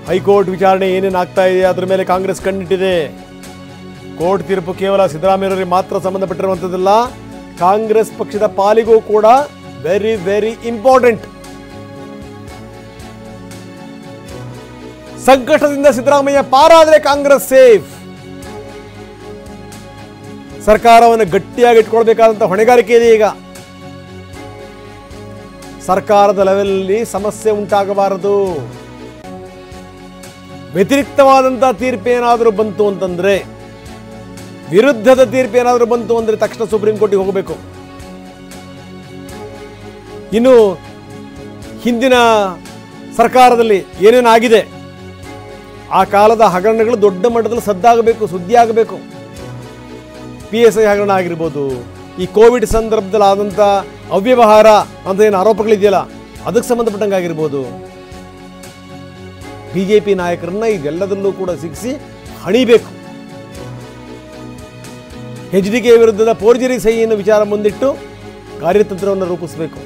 High court ವಿಚಾರಣೆ ಏನೇನು ಆಗ್ತಾ ಇದೆ ಅದರ ಮೇಲೆ ಕಾಂಗ್ರೆಸ್ ಕಣ್ಣಿಟ್ಟಿದೆ. ಕೋರ್ಟ್ ತೀರ್ಪು ಕೇವಲ ಸಿದ್ದರಾಮಯ್ಯವರಿಗೆ ಮಾತ್ರ ಸಂಬಂಧಪಟ್ಟಿರುವಂಥದ್ದಲ್ಲ, ಕಾಂಗ್ರೆಸ್ ಪಕ್ಷದ ಪಾಲಿಗೂ ಕೂಡ ವೆರಿ ವೆರಿ ಇಂಪಾರ್ಟೆಂಟ್. ಸಂಕಷ್ಟದಿಂದ ಸಿದ್ದರಾಮಯ್ಯ ಪಾರಾದರೆ ಕಾಂಗ್ರೆಸ್ ಸೇಫ್. ಸರ್ಕಾರವನ್ನು ಗಟ್ಟಿಯಾಗಿ ಇಟ್ಕೊಳ್ಬೇಕಾದಂಥ ಹೊಣೆಗಾರಿಕೆ ಇದೆ. ಈಗ ಸರ್ಕಾರದ ಲೆವೆಲಲ್ಲಿ ಸಮಸ್ಯೆ ಉಂಟಾಗಬಾರದು. ವ್ಯತಿರಿಕ್ತವಾದಂಥ ತೀರ್ಪೇನಾದರೂ ಬಂತು ಅಂತಂದ್ರೆ, ವಿರುದ್ಧದ ತೀರ್ಪೇನಾದರೂ ಬಂತು ಅಂದರೆ ತಕ್ಷಣ ಸುಪ್ರೀಂ ಕೋರ್ಟಿಗೆ ಹೋಗಬೇಕು. ಇನ್ನು ಹಿಂದಿನ ಸರ್ಕಾರದಲ್ಲಿ ಏನೇನಾಗಿದೆ, ಆ ಕಾಲದ ಹಗರಣಗಳು ದೊಡ್ಡ ಮಟ್ಟದಲ್ಲಿ ಸದ್ದಾಗಬೇಕು, ಸುದ್ದಿ ಆಗಬೇಕು. PSI ಹಗರಣ ಆಗಿರ್ಬೋದು, ಈ ಕೋವಿಡ್ ಸಂದರ್ಭದಲ್ಲಿ ಆದಂಥ ಅವ್ಯವಹಾರ ಅಂತ ಏನು ಆರೋಪಗಳಿದೆಯಲ್ಲ ಅದಕ್ಕೆ ಸಂಬಂಧಪಟ್ಟಂಗೆ ಆಗಿರ್ಬೋದು. BJP ನಾಯಕರನ್ನ ಇದೆಲ್ಲದಲ್ಲೂ ಕೂಡ ಸಿಕ್ಕಿಸಿ ಹಣಿಬೇಕು. HDK ವಿರುದ್ಧದ ಫೋರ್ಜರಿ ಸಹಿಯನ್ನು ವಿಚಾರ ಮುಂದಿಟ್ಟು ಕಾರ್ಯತಂತ್ರವನ್ನು ರೂಪಿಸಬೇಕು.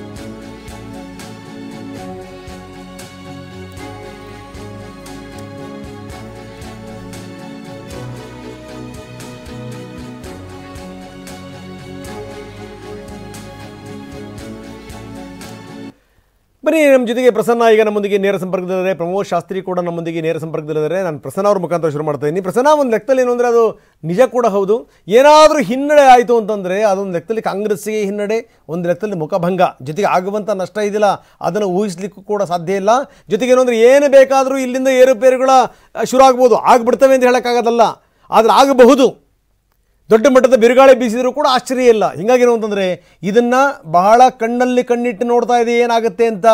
ಬನ್ನಿ, ನಮ್ಮ ಜೊತೆಗೆ ಪ್ರಸನ್ನ ಈಗ ನಮ್ಮೊಂದಿಗೆ ನೇರ ಸಂಪರ್ಕದಲ್ಲಿದ್ದಾರೆ. ಪ್ರಮೋದ್ ಶಾಸ್ತ್ರಿ ಕೂಡ ನಮ್ಮೊಂದಿಗೆ ನೇರ ಸಂಪರ್ಕದಲ್ಲಿದ್ದಾರೆ. ನಾನು ಪ್ರಸನ್ನ ಅವ್ರ ಮುಖಾಂತರ ಶುರು ಮಾಡ್ತಾ ಇದ್ದೀನಿ. ಪ್ರಸನ್ನ, ಒಂದು ಲೆಕ್ಕದಲ್ಲಿ ಏನು ಅಂದರೆ ಅದು ನಿಜ ಕೂಡ ಹೌದು. ಏನಾದರೂ ಹಿನ್ನಡೆ ಆಯಿತು ಅಂತಂದರೆ ಅದೊಂದು ಲೆಕ್ಕದಲ್ಲಿ ಕಾಂಗ್ರೆಸ್ಸಿಗೆ ಹಿನ್ನಡೆ, ಒಂದು ಲೆಕ್ಕದಲ್ಲಿ ಮುಖಭಂಗ. ಜೊತೆಗೆ ಆಗುವಂಥ ನಷ್ಟ ಇದೆಯಲ್ಲ ಅದನ್ನು ಊಹಿಸ್ಲಿಕ್ಕೂ ಕೂಡ ಸಾಧ್ಯ ಇಲ್ಲ. ಜೊತೆಗೆ ಏನು ಅಂದರೆ ಏನು ಬೇಕಾದರೂ ಇಲ್ಲಿಂದ ಏರುಪೇರುಗಳ ಶುರು ಆಗ್ಬೋದು, ಆಗ್ಬಿಡ್ತವೆ ಅಂತ ಹೇಳೋಕ್ಕಾಗೋದಲ್ಲ, ಆದರೆ ಆಗಬಹುದು. ದೊಡ್ಡ ಮಟ್ಟದ ಬಿರುಗಾಳಿ ಬೀಸಿದರೂ ಕೂಡ ಆಶ್ಚರ್ಯ ಇಲ್ಲ. ಹಿಂಗಾಗಿರೋ ಅಂತಂದರೆ ಇದನ್ನು ಬಹಳ ಕಣ್ಣಲ್ಲಿ ಕಣ್ಣಿಟ್ಟು ನೋಡ್ತಾ ಇದೆ ಏನಾಗುತ್ತೆ ಅಂತ.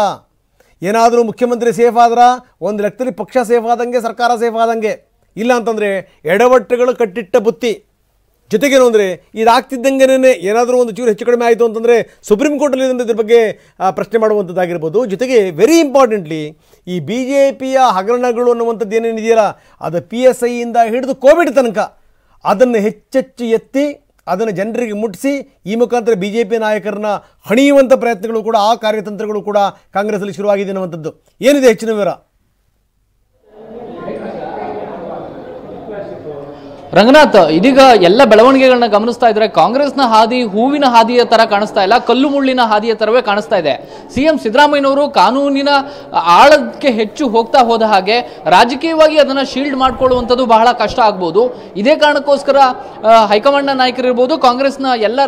ಏನಾದರೂ ಮುಖ್ಯಮಂತ್ರಿ ಸೇಫ್ ಆದ್ರೆ ಒಂದು ಲೆಕ್ಕದಲ್ಲಿ ಪಕ್ಷ ಸೇಫ್ ಆದಂಗೆ, ಸರ್ಕಾರ ಸೇಫ್ ಆದಂಗೆ. ಇಲ್ಲ ಅಂತಂದರೆ ಎಡವಟ್ಟುಗಳು ಕಟ್ಟಿಟ್ಟ ಬುತ್ತಿ. ಜೊತೆಗೇನು ಅಂದರೆ ಇದಾಗ್ತಿದ್ದಂಗೆನೇ ಏನಾದರೂ ಒಂದು ಚೂರು ಹೆಚ್ಚು ಕಡಿಮೆ ಆಯಿತು ಅಂತಂದರೆ ಸುಪ್ರೀಂ ಕೋರ್ಟಲ್ಲಿ ಇದ್ರ ಬಗ್ಗೆ ಪ್ರಶ್ನೆ ಮಾಡುವಂಥದ್ದಾಗಿರ್ಬೋದು. ಜೊತೆಗೆ ವೆರಿ ಇಂಪಾರ್ಟೆಂಟ್ಲಿ ಈ BJPಯ ಹಗರಣಗಳು ಅನ್ನುವಂಥದ್ದು ಏನೇನಿದೆಯಲ್ಲ ಅದು PSIಯಿಂದ ಹಿಡಿದು ಕೋವಿಡ್ ತನಕ ಅದನ್ನು ಹೆಚ್ಚೆಚ್ಚು ಎತ್ತಿ ಅದನ್ನು ಜನರಿಗೆ ಮುಟ್ಟಿಸಿ ಈ ಮುಖಾಂತರ BJP ನಾಯಕರನ್ನ ಹಣಿಯುವಂಥ ಪ್ರಯತ್ನಗಳು ಕೂಡ, ಆ ಕಾರ್ಯತಂತ್ರಗಳು ಕೂಡ ಕಾಂಗ್ರೆಸ್ಸಲ್ಲಿ ಶುರುವಾಗಿದೆ ಅನ್ನುವಂಥದ್ದು. ಏನಿದೆ ಹೆಚ್ಚಿನ ವಿವರ? ರಂಗನಾಥ್, ಇದೀಗ ಎಲ್ಲ ಬೆಳವಣಿಗೆಗಳನ್ನ ಗಮನಿಸ್ತಾ ಇದ್ರೆ ಕಾಂಗ್ರೆಸ್ನ ಹಾದಿ ಹೂವಿನ ಹಾದಿಯ ತರ ಕಾಣಿಸ್ತಾ ಇಲ್ಲ, ಕಲ್ಲು ಮುಳ್ಳಿನ ಹಾದಿಯ ತರವೇ ಕಾಣಿಸ್ತಾ ಇದೆ. CM ಸಿದ್ದರಾಮಯ್ಯನವರು ಕಾನೂನಿನ ಆಳಕ್ಕೆ ಹೆಚ್ಚು ಹೋಗ್ತಾ ಹೋದ ಹಾಗೆ ರಾಜಕೀಯವಾಗಿ ಅದನ್ನ ಶೀಲ್ಡ್ ಮಾಡ್ಕೊಳ್ಳುವಂಥದ್ದು ಬಹಳ ಕಷ್ಟ ಆಗ್ಬೋದು. ಇದೇ ಕಾರಣಕ್ಕೋಸ್ಕರ ಹೈಕಮಾಂಡ್ನ ನಾಯಕರಿರ್ಬೋದು, ಕಾಂಗ್ರೆಸ್ನ ಎಲ್ಲ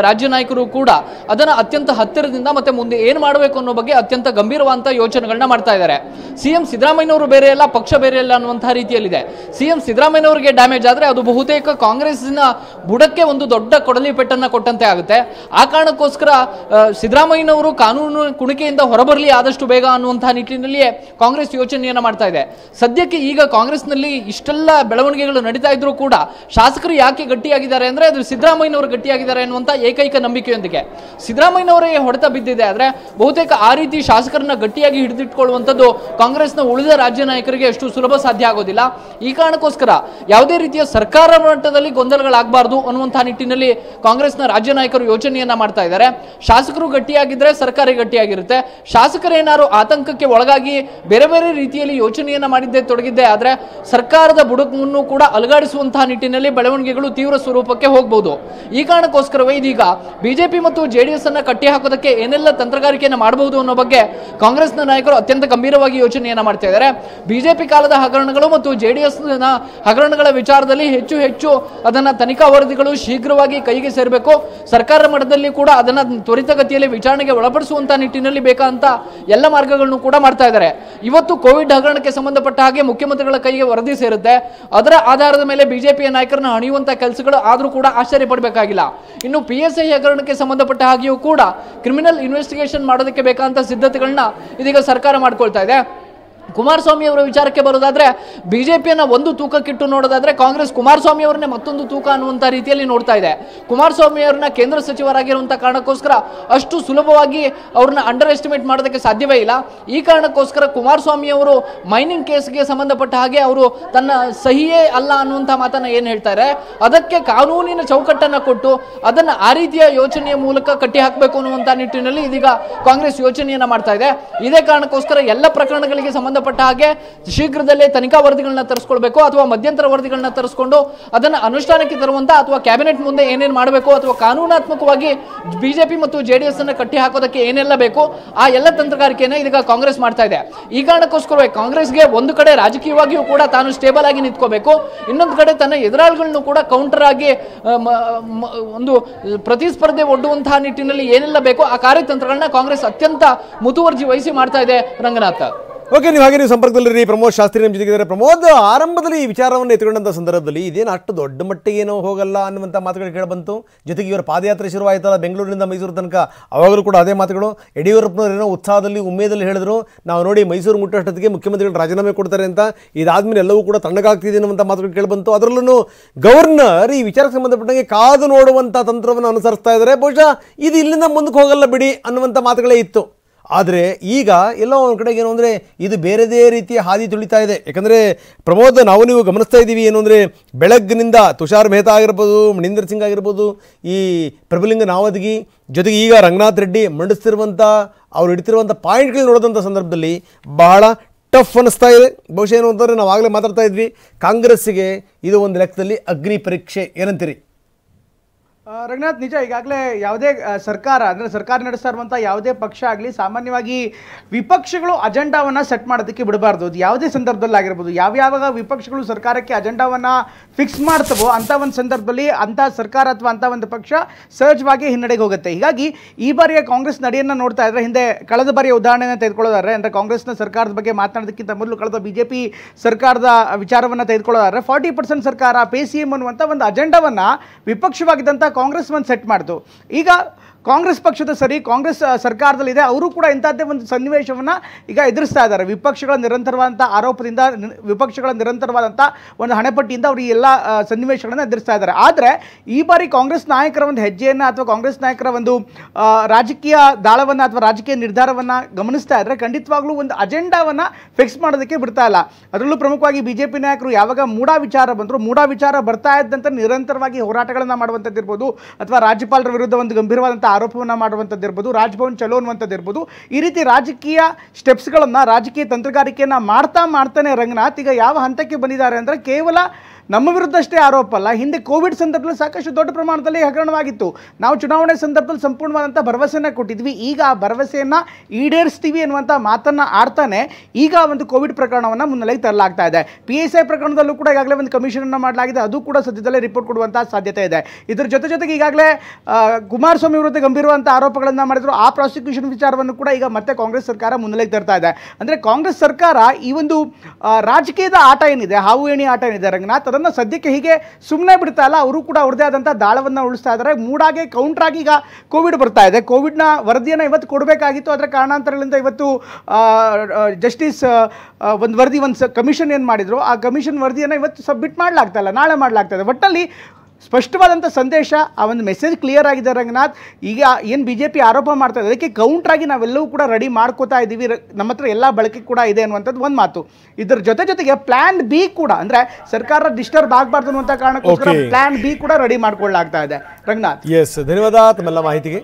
ರಾಜ್ಯ ನಾಯಕರು ಕೂಡ ಅದನ್ನ ಅತ್ಯಂತ ಹತ್ತಿರದಿಂದ ಮತ್ತೆ ಮುಂದೆ ಏನು ಮಾಡಬೇಕು ಅನ್ನೋ ಬಗ್ಗೆ ಅತ್ಯಂತ ಗಂಭೀರವಾದಂಥ ಯೋಚನೆಗಳನ್ನ ಮಾಡ್ತಾ ಇದ್ದಾರೆ. CM ಸಿದ್ದರಾಮಯ್ಯನವರು ಬೇರೆ ಇಲ್ಲ, ಪಕ್ಷ ಬೇರೆ ಇಲ್ಲ ಅನ್ನುವಂತಹ ರೀತಿಯಲ್ಲಿದೆ. CM ಸಿದ್ದರಾಮಯ್ಯನವರಿಗೆ ಡ್ಯಾಮೇಜ್ ಆದ್ರೆ ಅದು ಬಹುತೇಕ ಕಾಂಗ್ರೆಸ್ನ ಬುಡಕ್ಕೆ ಒಂದು ದೊಡ್ಡ ಕೊಡಲಿ ಪೆಟ್ಟನ್ನ ಕೊಟ್ಟಂತೆ ಆಗುತ್ತೆ. ಆ ಕಾರಣಕ್ಕೋಸ್ಕರ ಸಿದ್ದರಾಮಯ್ಯನವರು ಕಾನೂನು ಕುಣಿಕೆಯಿಂದ ಹೊರಬರಲಿ ಆದಷ್ಟು ಬೇಗ ಅನ್ನುವಂತಹ ನಿಟ್ಟಿನಲ್ಲಿಯೇ ಕಾಂಗ್ರೆಸ್ ಯೋಚನೆಯನ್ನ ಮಾಡ್ತಾ ಇದೆ. ಸದ್ಯಕ್ಕೆ ಈಗ ಕಾಂಗ್ರೆಸ್ನಲ್ಲಿ ಇಷ್ಟೆಲ್ಲ ಬೆಳವಣಿಗೆಗಳು ನಡೀತಾ ಇದ್ರೂ ಕೂಡ ಶಾಸಕರು ಯಾಕೆ ಗಟ್ಟಿಯಾಗಿದ್ದಾರೆ ಅಂದ್ರೆ ಅದು ಸಿದ್ದರಾಮಯ್ಯನವರು ಗಟ್ಟಿಯಾಗಿದ್ದಾರೆ ಅನ್ನುವಂಥ ಏಕೈಕ ನಂಬಿಕೆಯೊಂದಿಗೆ ಸಿದ್ದರಾಮಯ್ಯನವರೇ ಹೊಡೆತ ಬಿದ್ದಿದೆ. ಆದ್ರೆ ಬಹುತೇಕ ಆ ರೀತಿ ಶಾಸಕರನ್ನ ಗಟ್ಟಿಯಾಗಿ ಹಿಡಿದಿಟ್ಕೊಳ್ಳುವಂಥದ್ದು ಕಾಂಗ್ರೆಸ್ನ ಉಳಿದ ರಾಜ್ಯ ನಾಯಕರಿಗೆ ಅಷ್ಟು ಸುಲಭ ಸಾಧ್ಯ ಆಗೋದಿಲ್ಲ. ಈ ಕಾರಣಕ್ಕೋಸ್ಕರ ಯಾವುದೇ ರೀತಿಯ ಸರ್ಕಾರ ಮಟ್ಟದಲ್ಲಿ ಗೊಂದಲಗಳಾಗಬಾರದು ಅನ್ನುವಂತಹ ನಿಟ್ಟಿನಲ್ಲಿ ಕಾಂಗ್ರೆಸ್ನ ರಾಜ್ಯ ನಾಯಕರು ಯೋಚನೆಯನ್ನ ಮಾಡ್ತಾ ಇದ್ದಾರೆ. ಶಾಸಕರು ಗಟ್ಟಿಯಾಗಿದ್ರೆ ಸರ್ಕಾರ ಗಟ್ಟಿಯಾಗಿರುತ್ತೆ. ಶಾಸಕರೇನಾರು ಆತಂಕಕ್ಕೆ ಒಳಗಾಗಿ ಬೇರೆ ಬೇರೆ ರೀತಿಯಲ್ಲಿ ಯೋಚನೆಯನ್ನ ಮಾಡಿದ್ದೇ ತೊಡಗಿದ್ದೆ ಆದ್ರೆ ಸರ್ಕಾರದ ಬುಡಕನ್ನು ಕೂಡ ಅಲುಗಾಡಿಸುವಂತಹ ನಿಟ್ಟಿನಲ್ಲಿ ಬೆಳವಣಿಗೆಗಳು ತೀವ್ರ ಸ್ವರೂಪಕ್ಕೆ ಹೋಗಬಹುದು. ಈ ಕಾರಣಕ್ಕೋಸ್ಕರವೇ ಇದೀಗ BJP ಮತ್ತು JDS ಅನ್ನ ಕಟ್ಟಿ ಹಾಕೋದಕ್ಕೆ ಏನೆಲ್ಲ ತಂತ್ರಗಾರಿಕೆಯನ್ನು ಮಾಡಬಹುದು ಅನ್ನೋ ಬಗ್ಗೆ ಕಾಂಗ್ರೆಸ್ನ ನಾಯಕರು ಅತ್ಯಂತ ಗಂಭೀರವಾಗಿ ಯೋಚನೆಯನ್ನ ಮಾಡ್ತಾ ಇದ್ದಾರೆ. BJP ಕಾಲದ ಹಗರಣಗಳು ಮತ್ತು JDS ಹಗರಣಗಳ ವಿಚಾರದಲ್ಲಿ ಹೆಚ್ಚು ಅದನ್ನ ತನಿಖಾ ವರದಿಗಳು ಶೀಘ್ರವಾಗಿ ಕೈಗೆ ಸೇರಬೇಕು. ಸರ್ಕಾರ ಮಟ್ಟದಲ್ಲಿ ಕೂಡ ಅದನ್ನ ತ್ವರಿತಗತಿಯಲ್ಲಿ ವಿಚಾರಣೆಗೆ ಒಳಪಡಿಸುವಂತ ನಿಟ್ಟಿನಲ್ಲಿ ಬೇಕಾದಂತ ಎಲ್ಲ ಮಾರ್ಗಗಳನ್ನು ಕೂಡ ಮಾಡ್ತಾ ಇದ್ದಾರೆ. ಇವತ್ತು ಕೋವಿಡ್ ಹಗರಣಕ್ಕೆ ಸಂಬಂಧಪಟ್ಟ ಹಾಗೆ ಮುಖ್ಯಮಂತ್ರಿಗಳ ಕೈಗೆ ವರದಿ ಸೇರುತ್ತೆ. ಅದರ ಆಧಾರದ ಮೇಲೆ BJPಯ ನಾಯಕರನ್ನ ಹಣಿಯುವಂತ ಕೆಲಸಗಳು ಆದ್ರೂ ಕೂಡ ಆಶ್ಚರ್ಯ ಪಡಬೇಕಾಗಿಲ್ಲ. ಇನ್ನು PSI ಹಗರಣಕ್ಕೆ ಸಂಬಂಧಪಟ್ಟ ಹಾಗೆಯೂ ಕೂಡ ಕ್ರಿಮಿನಲ್ ಇನ್ವೆಸ್ಟಿಗೇಷನ್ ಮಾಡೋದಕ್ಕೆ ಬೇಕಾದಂತ ಸಿದ್ಧತೆಗಳನ್ನ ಇದೀಗ ಸರ್ಕಾರ ಮಾಡ್ಕೊಳ್ತಾ ಇದೆ. ಕುಮಾರಸ್ವಾಮಿ ಅವರ ವಿಚಾರಕ್ಕೆ ಬರೋದಾದ್ರೆ ಬಿಜೆಪಿಯನ್ನ ಒಂದು ತೂಕಕ್ಕಿಟ್ಟು ನೋಡೋದಾದ್ರೆ ಕಾಂಗ್ರೆಸ್ ಕುಮಾರಸ್ವಾಮಿ ಅವರನ್ನೇ ಮತ್ತೊಂದು ತೂಕ ಅನ್ನುವಂತ ರೀತಿಯಲ್ಲಿ ನೋಡ್ತಾ ಇದೆ. ಕುಮಾರಸ್ವಾಮಿ ಅವರನ್ನ ಕೇಂದ್ರ ಸಚಿವರಾಗಿರುವಂತ ಕಾರಣಕ್ಕೋಸ್ಕರ ಅಷ್ಟು ಸುಲಭವಾಗಿ ಅವ್ರನ್ನ ಅಂಡರ್ ಎಸ್ಟಿಮೇಟ್ ಮಾಡೋದಕ್ಕೆ ಸಾಧ್ಯವೇ ಇಲ್ಲ. ಈ ಕಾರಣಕ್ಕೋಸ್ಕರ ಕುಮಾರಸ್ವಾಮಿ ಅವರು ಮೈನಿಂಗ್ ಕೇಸ್ಗೆ ಸಂಬಂಧಪಟ್ಟ ಹಾಗೆ ಅವರು ತನ್ನ ಸಹಿಯೇ ಅಲ್ಲ ಅನ್ನುವಂಥ ಮಾತನ್ನ ಏನು ಹೇಳ್ತಾರೆ, ಅದಕ್ಕೆ ಕಾನೂನಿನ ಚೌಕಟ್ಟನ್ನ ಕೊಟ್ಟು ಅದನ್ನ ಆ ರೀತಿಯ ಯೋಚನೆಯ ಮೂಲಕ ಕಟ್ಟಿ ಹಾಕಬೇಕು ಅನ್ನುವಂಥ ನಿಟ್ಟಿನಲ್ಲಿ ಇದೀಗ ಕಾಂಗ್ರೆಸ್ ಯೋಚನೆಯನ್ನ ಮಾಡ್ತಾ ಇದೆ. ಇದೇ ಕಾರಣಕ್ಕೋಸ್ಕರ ಎಲ್ಲ ಪ್ರಕರಣಗಳಿಗೆ ಸಂಬಂಧ ಸಂಬಂಧಪಟ್ಟ ಹಾಗೆ ಶೀಘ್ರದಲ್ಲೇ ತನಿಖಾ ವರದಿಗಳನ್ನ ತರಿಸ್ಕೊಳ್ಬೇಕು ಅಥವಾ ಮಧ್ಯಂತರ ವರದಿಗಳನ್ನ ತರಿಸ್ಕೊಂಡು ಅದನ್ನ ಅನುಷ್ಠಾನಕ್ಕೆ ತರುವಂತ ಅಥವಾ ಕ್ಯಾಬಿನೆಟ್ ಮುಂದೆ ಏನೇನು ಮಾಡಬೇಕು ಅಥವಾ ಕಾನೂನಾತ್ಮಕವಾಗಿ ಬಿಜೆಪಿ ಮತ್ತು ಜೆಡಿಎಸ್ ಅನ್ನ ಕಟ್ಟಿ ಹಾಕೋದಕ್ಕೆ ಏನೆಲ್ಲ ಬೇಕು ಆ ಎಲ್ಲ ತಂತ್ರಗಾರಿಕೆಯನ್ನ ಇದೀಗ ಕಾಂಗ್ರೆಸ್ ಮಾಡ್ತಾ ಇದೆ. ಈ ಕಾರಣಕ್ಕೋಸ್ಕರ ಕಾಂಗ್ರೆಸ್ಗೆ ಒಂದು ಕಡೆ ರಾಜಕೀಯವಾಗಿಯೂ ಕೂಡ ತಾನು ಸ್ಟೇಬಲ್ ಆಗಿ ನಿಂತ್ಕೋಬೇಕು, ಇನ್ನೊಂದು ಕಡೆ ತನ್ನ ಎದುರಾಳಿಗಳನ್ನು ಕೂಡ ಕೌಂಟರ್ ಆಗಿ ಒಂದು ಪ್ರತಿಸ್ಪರ್ಧೆ ಒಡ್ಡುವಂತಹ ನಿಟ್ಟಿನಲ್ಲಿ ಏನೆಲ್ಲ ಬೇಕೋ ಆ ಕಾರ್ಯತಂತ್ರಗಳನ್ನ ಕಾಂಗ್ರೆಸ್ ಅತ್ಯಂತ ಮುತುವರ್ಜಿ ವಹಿಸಿ ಮಾಡ್ತಾ ಇದೆ. ರಂಗನಾಥ್, ಓಕೆ, ನೀವು ಸಂಪರ್ಕದಲ್ಲಿರಿ. ಪ್ರಮೋದ್ ಶಾಸ್ತ್ರಿ ನಮ್ಮ ಜೊತೆಗಿದ್ದಾರೆ. ಪ್ರಮೋದ್, ಆರಂಭದಲ್ಲಿ ಈ ವಿಚಾರವನ್ನು ಎತ್ಕೊಂಡಂಥ ಸಂದರ್ಭದಲ್ಲಿ ಇದೇನು ಅಷ್ಟು ದೊಡ್ಡ ಮಟ್ಟಿಗೇನೋ ಹೋಗಲ್ಲ ಅನ್ನುವಂಥ ಮಾತುಗಳು ಕೇಳಿಬಂತು. ಜೊತೆಗೆ ಇವರ ಪಾದಯಾತ್ರೆ ಶುರುವಾಯಿತಲ್ಲ ಬೆಂಗಳೂರಿನಿಂದ ಮೈಸೂರು ತನಕ, ಅವಾಗಲೂ ಕೂಡ ಅದೇ ಮಾತುಗಳು. ಯಡಿಯೂರಪ್ಪನವರೇನೋ ಉತ್ಸಾಹದಲ್ಲಿ ಉಮೇದಲ್ಲಿ ಹೇಳಿದ್ರು, ನಾವು ನೋಡಿ ಮೈಸೂರು ಮುಟ್ಟೋಷ್ಟೊತ್ತಿಗೆ ಮುಖ್ಯಮಂತ್ರಿಗಳು ರಾಜೀನಾಮೆ ಕೊಡ್ತಾರೆ ಅಂತ. ಇದಾದ್ಮೇಲೆ ಎಲ್ಲವೂ ಕೂಡ ತಣ್ಣಗಾಗ್ತಿದೆ ಅನ್ನುವಂಥ ಮಾತುಗಳು ಕೇಳಿಬಂತು. ಅದರಲ್ಲೂ ಗವರ್ನರ್ ಈ ವಿಚಾರಕ್ಕೆ ಸಂಬಂಧಪಟ್ಟಂಗೆ ಕಾದು ನೋಡುವಂಥ ತಂತ್ರವನ್ನು ಅನುಸರಿಸ್ತಾ ಇದ್ದಾರೆ. ಬಹುಶಃ ಇದು ಇಲ್ಲಿಂದ ಮುಂದಕ್ಕೆ ಹೋಗಲ್ಲ ಬಿಡಿ ಅನ್ನುವಂಥ ಮಾತುಗಳೇ ಇತ್ತು. ಆದರೆ ಈಗ ಎಲ್ಲೋ ಒಂದು ಕಡೆಗೆ ಏನು ಅಂದರೆ ಇದು ಬೇರೆದೇ ರೀತಿಯ ಹಾದಿ ತುಳಿತಾ ಇದೆ. ಯಾಕಂದರೆ ಪ್ರಮೋದ್, ನೀವು ಗಮನಿಸ್ತಾ ಇದ್ದೀವಿ ಏನು ಅಂದರೆ ಬೆಳಗ್ಗಿನಿಂದ ತುಷಾರ್ ಮೆಹ್ತಾ ಆಗಿರ್ಬೋದು, ಮಣೀಂದರ್ ಸಿಂಗ್ ಆಗಿರ್ಬೋದು, ಈ ಪ್ರಭುಲಿಂಗ ನಾವದಗಿ, ಜೊತೆಗೆ ಈಗ ರಂಗನಾಥ್ ರೆಡ್ಡಿ ಮಂಡಿಸ್ತಿರುವಂಥ ಅವ್ರು ಇಡ್ತಿರುವಂಥ ಪಾಯಿಂಟ್ಗಳು ನೋಡಿದಂಥ ಸಂದರ್ಭದಲ್ಲಿ ಬಹಳ ಟಫ್ ಅನ್ನಿಸ್ತಾ ಇದೆ. ಬಹುಶಃ ಏನು ಅಂತಂದರೆ ನಾವು ಆಗಲೇ ಮಾತಾಡ್ತಾ ಇದ್ವಿ, ಕಾಂಗ್ರೆಸ್ಸಿಗೆ ಇದು ಒಂದು ಲೆಕ್ಕದಲ್ಲಿ ಅಗ್ನಿ ಪರೀಕ್ಷೆ. ಏನಂತೀರಿ? ರಂಗನಾಥ್, ನಿಜ. ಈಗಾಗಲೇ ಯಾವುದೇ ಸರ್ಕಾರ ಅಂದರೆ ಸರ್ಕಾರ ನಡೆಸ್ತಾ ಇರುವಂಥ ಯಾವುದೇ ಪಕ್ಷ ಆಗಲಿ ಸಾಮಾನ್ಯವಾಗಿ ವಿಪಕ್ಷಗಳು ಅಜೆಂಡಾವನ್ನು ಸೆಟ್ ಮಾಡೋದಕ್ಕೆ ಬಿಡಬಾರ್ದು. ಅದು ಯಾವುದೇ ಸಂದರ್ಭದಲ್ಲಿ ಆಗಿರ್ಬೋದು. ಯಾವ್ಯಾವಾಗ ವಿಪಕ್ಷಗಳು ಸರ್ಕಾರಕ್ಕೆ ಅಜೆಂಡಾವನ್ನು ಫಿಕ್ಸ್ ಮಾಡ್ತವೋ ಅಂಥ ಒಂದು ಸಂದರ್ಭದಲ್ಲಿ ಅಂಥ ಸರ್ಕಾರ ಅಥವಾ ಅಂಥ ಒಂದು ಪಕ್ಷ ಸಹಜವಾಗಿ ಹಿನ್ನಡೆಗೆ ಹೋಗುತ್ತೆ. ಹೀಗಾಗಿ ಈ ಬಾರಿಯ ಕಾಂಗ್ರೆಸ್ ನಡೆಯನ್ನು ನೋಡ್ತಾ ಇದ್ರೆ, ಹಿಂದೆ ಕಳೆದ ಬಾರಿಯ ಉದಾಹರಣೆಯನ್ನು ತೆಗೆದುಕೊಳ್ಳೋದಾದ್ರೆ, ಅಂದರೆ ಕಾಂಗ್ರೆಸ್ನ ಸರ್ಕಾರದ ಬಗ್ಗೆ ಮಾತನಾಡೋದಕ್ಕಿಂತ ಮೊದಲು ಕಳೆದ ಬಿಜೆಪಿ ಸರ್ಕಾರದ ವಿಚಾರವನ್ನು ತೆಗೆದುಕೊಳ್ಳೋದಾದ್ರೆ 40% ಸರ್ಕಾರ ಪೇ ಸಿ ಎಂ ಅನ್ನುವಂಥ ಒಂದು ಅಜೆಂಡಾವನ್ನು ವಿಪಕ್ಷವಾಗಿದ್ದಂಥ ಕಾಂಗ್ರೆಸ್ ಒಂದು ಸೆಟ್ ಮಾಡ್ತು. ಈಗ ಕಾಂಗ್ರೆಸ್ ಪಕ್ಷದ ಸರಿ, ಕಾಂಗ್ರೆಸ್ ಸರ್ಕಾರದಲ್ಲಿದೆ, ಅವರು ಕೂಡ ಇಂಥದ್ದೇ ಒಂದು ಸನ್ನಿವೇಶವನ್ನು ಈಗ ಎದುರಿಸ್ತಾ ಇದ್ದಾರೆ. ವಿಪಕ್ಷಗಳ ನಿರಂತರವಾದಂಥ ಆರೋಪದಿಂದ, ವಿಪಕ್ಷಗಳ ನಿರಂತರವಾದಂಥ ಒಂದು ಹಣೆಪಟ್ಟಿಯಿಂದ ಅವರು ಈ ಎಲ್ಲ ಸನ್ನಿವೇಶಗಳನ್ನು ಎದುರಿಸ್ತಾ ಇದ್ದಾರೆ. ಆದರೆ ಈ ಬಾರಿ ಕಾಂಗ್ರೆಸ್ ನಾಯಕರ ಒಂದು ಹೆಜ್ಜೆಯನ್ನು ಅಥವಾ ಕಾಂಗ್ರೆಸ್ ನಾಯಕರ ಒಂದು ರಾಜಕೀಯ ದಾಳವನ್ನು ಅಥವಾ ರಾಜಕೀಯ ನಿರ್ಧಾರವನ್ನು ಗಮನಿಸ್ತಾ ಇದ್ದರೆ ಖಂಡಿತವಾಗ್ಲೂ ಒಂದು ಅಜೆಂಡಾವನ್ನು ಫಿಕ್ಸ್ ಮಾಡೋದಕ್ಕೆ ಬಿಡ್ತಾ ಇಲ್ಲ. ಅದರಲ್ಲೂ ಪ್ರಮುಖವಾಗಿ ಬಿಜೆಪಿ ನಾಯಕರು ಯಾವಾಗ ಮೂಡಾ ವಿಚಾರ ಬಂದರು, ಮೂಡಾ ವಿಚಾರ ಬರ್ತಾ ಇದ್ದಂತೆ ನಿರಂತರವಾಗಿ ಹೋರಾಟಗಳನ್ನು ಮಾಡುವಂಥದ್ದಿರ್ಬೋದು, ಅಥವಾ ರಾಜ್ಯಪಾಲರ ವಿರುದ್ಧ ಒಂದು ಗಂಭೀರವಾದಂಥ ಆರೋಪವನ್ನು ಮಾಡುವಂಥದ್ದು ಇರ್ಬೋದು, ರಾಜಭವನ್ ಚಲೋ ಅನ್ನುವಂಥದ್ದು ಇರ್ಬೋದು, ಈ ರೀತಿ ರಾಜಕೀಯ ಸ್ಟೆಪ್ಸ್ಗಳನ್ನು, ರಾಜಕೀಯ ತಂತ್ರಗಾರಿಕೆಯನ್ನು ಮಾಡ್ತಾನೆ ರಂಗನಾಥ್ ಈಗ ಯಾವ ಹಂತಕ್ಕೆ ಬಂದಿದ್ದಾರೆ ಅಂದರೆ, ಕೇವಲ ನಮ್ಮ ವಿರುದ್ಧಷ್ಟೇ ಆರೋಪ ಅಲ್ಲ, ಹಿಂದೆ ಕೋವಿಡ್ ಸಂದರ್ಭದಲ್ಲಿ ಸಾಕಷ್ಟು ದೊಡ್ಡ ಪ್ರಮಾಣದಲ್ಲಿ ಹಗರಣವಾಗಿತ್ತು. ನಾವು ಚುನಾವಣೆ ಸಂದರ್ಭದಲ್ಲಿ ಸಂಪೂರ್ಣವಾದಂಥ ಭರವಸೆಯನ್ನು ಕೊಟ್ಟಿದ್ವಿ, ಈಗ ಆ ಭರವಸೆಯನ್ನು ಈಡೇರಿಸ್ತೀವಿ ಅನ್ನುವಂಥ ಮಾತನ್ನು ಆಡ್ತಾನೆ ಈಗ ಒಂದು ಕೋವಿಡ್ ಪ್ರಕರಣವನ್ನು ಮುನ್ನೆಲೆಗೆ ತರಲಾಗ್ತಾ ಇದೆ. PSI ಪ್ರಕರಣದಲ್ಲೂ ಕೂಡ ಈಗಾಗಲೇ ಒಂದು ಕಮಿಷನನ್ನು ಮಾಡಲಾಗಿದೆ, ಅದು ಕೂಡ ಸದ್ಯದಲ್ಲೇ ರಿಪೋರ್ಟ್ ಕೊಡುವಂಥ ಸಾಧ್ಯತೆ ಇದೆ. ಇದರ ಜೊತೆಗೆ ಈಗಾಗಲೇ ಕುಮಾರಸ್ವಾಮಿ ವಿರುದ್ಧ ಗಂಭೀರವಾದಂಥ ಆರೋಪಗಳನ್ನು ಮಾಡಿದ್ರು, ಆ ಪ್ರಾಸಿಕ್ಯೂಷನ್ ವಿಚಾರವನ್ನು ಕೂಡ ಈಗ ಮತ್ತೆ ಕಾಂಗ್ರೆಸ್ ಸರ್ಕಾರ ಮುನ್ನೆಲೆಗೆ ತರ್ತಾ ಇದೆ. ಅಂದರೆ ಕಾಂಗ್ರೆಸ್ ಸರ್ಕಾರ ಈ ಒಂದು ರಾಜಕೀಯದ ಆಟ ಏನಿದೆ, ಹಾವು ಏಣಿ ಆಟ ಏನಿದೆ ರಂಗನಾಥ್, ಅದನ್ನು ಸದ್ಯಕ್ಕೆ ಹೀಗೆ ಸುಮ್ಮನೆ ಬಿಡ್ತಾ ಇಲ್ಲ. ಅವರು ಕೂಡ ಅವ್ರದೇ ಆದಂಥ ದಾಳವನ್ನು ಉಳಿಸ್ತಾ ಇದ್ದಾರೆ. ಮೂಡಾಗೆ ಕೌಂಟ್ರ್ ಆಗಿ ಈಗ ಕೋವಿಡ್ ಬರ್ತಾ ಇದೆ. ಕೋವಿಡ್ನ ವರದಿಯನ್ನು ಇವತ್ತು ಕೊಡಬೇಕಾಗಿತ್ತು, ಅದರ ಕಾರಣಾಂತರಗಳಿಂದ ಇವತ್ತು ಜಸ್ಟಿಸ್ ಒಂದು ವರದಿ, ಒಂದು ಕಮಿಷನ್ ಏನು ಮಾಡಿದ್ರು, ಆ ಕಮಿಷನ್ ವರದಿಯನ್ನು ಇವತ್ತು ಸಬ್ಮಿಟ್ ಮಾಡಲಾಗ್ತಾ ಇಲ್ಲ, ನಾಳೆ ಮಾಡಲಾಗ್ತಾ ಇದೆ. ಒಟ್ಟಲ್ಲಿ ಸ್ಪಷ್ಟವಾದಂಥ ಸಂದೇಶ, ಆ ಒಂದು ಮೆಸೇಜ್ ಕ್ಲಿಯರ್ ಆಗಿದೆ ರಂಗನಾಥ್. ಈಗ ಏನು BJP ಆರೋಪ ಮಾಡ್ತಾ ಇದೆ ಅದಕ್ಕೆ ಕೌಂಟ್ರಾಗಿ ನಾವೆಲ್ಲವೂ ಕೂಡ ರೆಡಿ ಮಾಡ್ಕೋತಾ ಇದ್ದೀವಿ, ನಮ್ಮ ಹತ್ರ ಎಲ್ಲ ಬಳಕೆ ಕೂಡ ಇದೆ ಅನ್ನುವಂಥದ್ದು ಒಂದು ಮಾತು. ಇದರ ಜೊತೆಗೆ ಪ್ಲಾನ್ ಬಿ ಕೂಡ, ಅಂದರೆ ಸರ್ಕಾರ ಡಿಸ್ಟರ್ಬ್ ಆಗಬಾರ್ದು ಅನ್ನುವಂಥ ಕಾರಣಕ್ಕೋಸ್ಕರ ಪ್ಲಾನ್ ಬಿ ಕೂಡ ರೆಡಿ ಮಾಡ್ಕೊಳ್ಳಾಗ್ತಾ ಇದೆ ರಂಗನಾಥ್. ಎಸ್, ಧನ್ಯವಾದ ತಮ್ಮೆಲ್ಲ ಮಾಹಿತಿಗೆ.